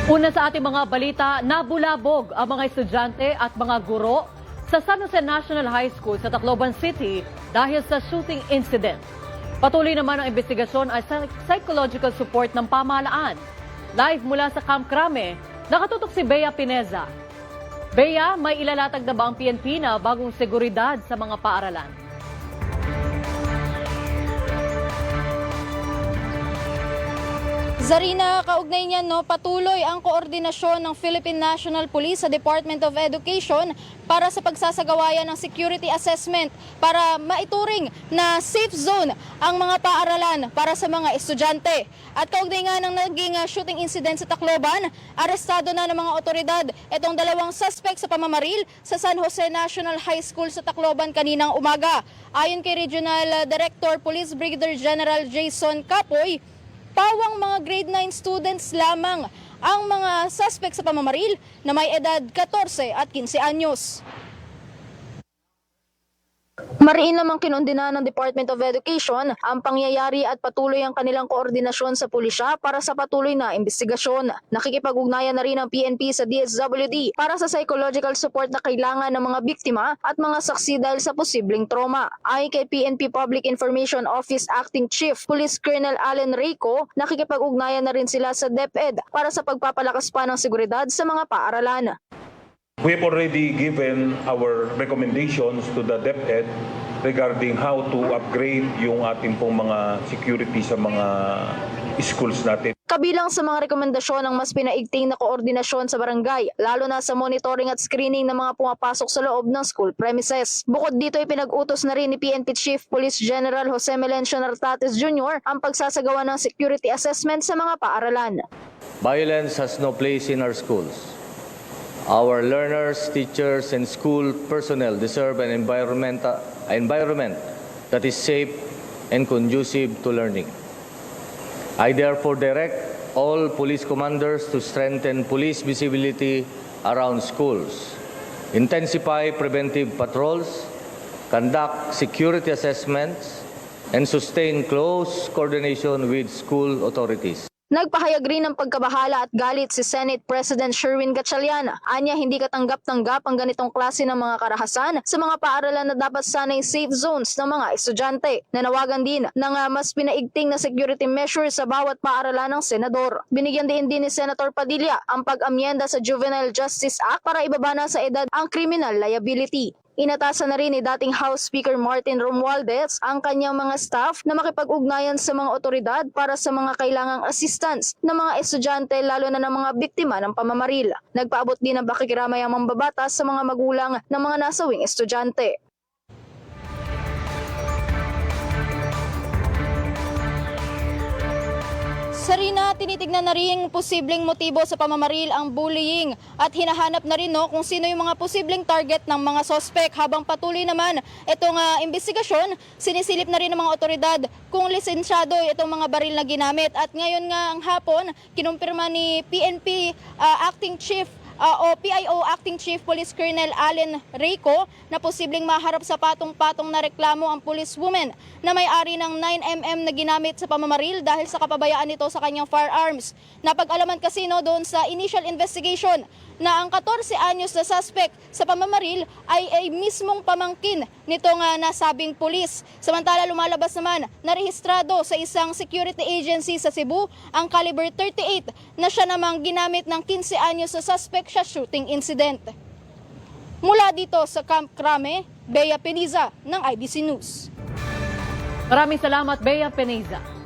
Una sa ating mga balita, nabulabog ang mga estudyante at mga guro sa San Jose National High School sa Tacloban City dahil sa shooting incident. Patuloy naman ang investigasyon at psychological support ng pamahalaan. Live mula sa Camp Crame, nakatutok si Bea Pineza. Bea, may ilalatag na ba ang PNP na bagong seguridad sa mga paaralan? Zarina, kaugnay niyan, patuloy ang koordinasyon ng Philippine National Police sa Department of Education para sa pagsasagawayan ng security assessment para maituring na safe zone ang mga paaralan para sa mga estudyante. At kaugnay nga ng naging shooting incident sa Tacloban, arestado na ng mga otoridad itong dalawang suspect sa pamamaril sa San Jose National High School sa Tacloban kaninang umaga. Ayon kay Regional Director Police Brigadier General Jason Capoy, pawang mga grade 9 students lamang ang mga suspect sa pamamaril na may edad 14 at 15 anyos. Mariin namang kinundina ng Department of Education ang pangyayari at patuloy ang kanilang koordinasyon sa pulisya para sa patuloy na investigasyon. Nakikipag-ugnayan na rin ang PNP sa DSWD para sa psychological support na kailangan ng mga biktima at mga saksi dahil sa posibleng trauma. Ayon kay PNP Public Information Office Acting Chief Police Colonel Allen Reyco, nakikipag-ugnayan na rin sila sa DepEd para sa pagpapalakas pa ng seguridad sa mga paaralan. We have already given our recommendations to the DepEd regarding how to upgrade yung ating pong mga security sa mga schools natin. Kabilang sa mga rekomendasyon ang mas pinaigting na koordinasyon sa barangay, lalo na sa monitoring at screening ng mga pumapasok sa loob ng school premises. Bukod dito ay pinag-utos na rin ni PNP Chief Police General Jose Melencio Nartates Jr. ang pagsasagawa ng security assessment sa mga paaralan. Violence has no place in our schools. Our learners, teachers, and school personnel deserve an environment that is safe and conducive to learning. I therefore direct all police commanders to strengthen police visibility around schools, intensify preventive patrols, conduct security assessments, and sustain close coordination with school authorities. Nagpahayag rin ng pagkabahala at galit si Senate President Sherwin Gatchalian. Anya, hindi katanggap-tanggap ang ganitong klase ng mga karahasan sa mga paaralan na dapat sanay safe zones ng mga estudyante. Nanawagan din ng mas pinaigting na security measures sa bawat paaralan ng senador. Binigyan din ni Senator Padilla ang pag-amyenda sa Juvenile Justice Act para ibaba na sa edad ang criminal liability. Inatasan na rin ni dating House Speaker Martin Romualdez ang kanyang mga staff na makipag-ugnayan sa mga otoridad para sa mga kailangang assistance ng mga estudyante lalo na ng mga biktima ng pamamaril. Nagpaabot din ng pakikiramay ang mambabatas sa mga magulang ng mga nasawing estudyante. Sarina, tinitignan na rin posibleng motibo sa pamamaril ang bullying at hinahanap na rin kung sino yung mga posibleng target ng mga sospek. Habang patuloy naman itong investigasyon, sinisilip na rin ng mga otoridad kung lisensyado itong mga baril na ginamit. At ngayon nga ang hapon, kinumpirma ni PNP Acting Chief o PIO Acting Chief Police Colonel Allen Reyco na posibleng maharap sa patong-patong na reklamo ang policewoman na may-ari ng 9mm na ginamit sa pamamaril dahil sa kapabayaan nito sa kanyang firearms. Napag-alaman kasi doon sa initial investigation na ang 14 anyos na suspect sa pamamaril ay mismong pamangkin nitong nasabing pulis. Samantala lumalabas naman na rehistrado sa isang security agency sa Cebu ang caliber 38 na siya namang ginamit ng 15 anyos na suspect sa shooting incident. Mula dito sa Camp Crame, Bea Pineza ng IBC News. Maraming salamat, Bea Pineza.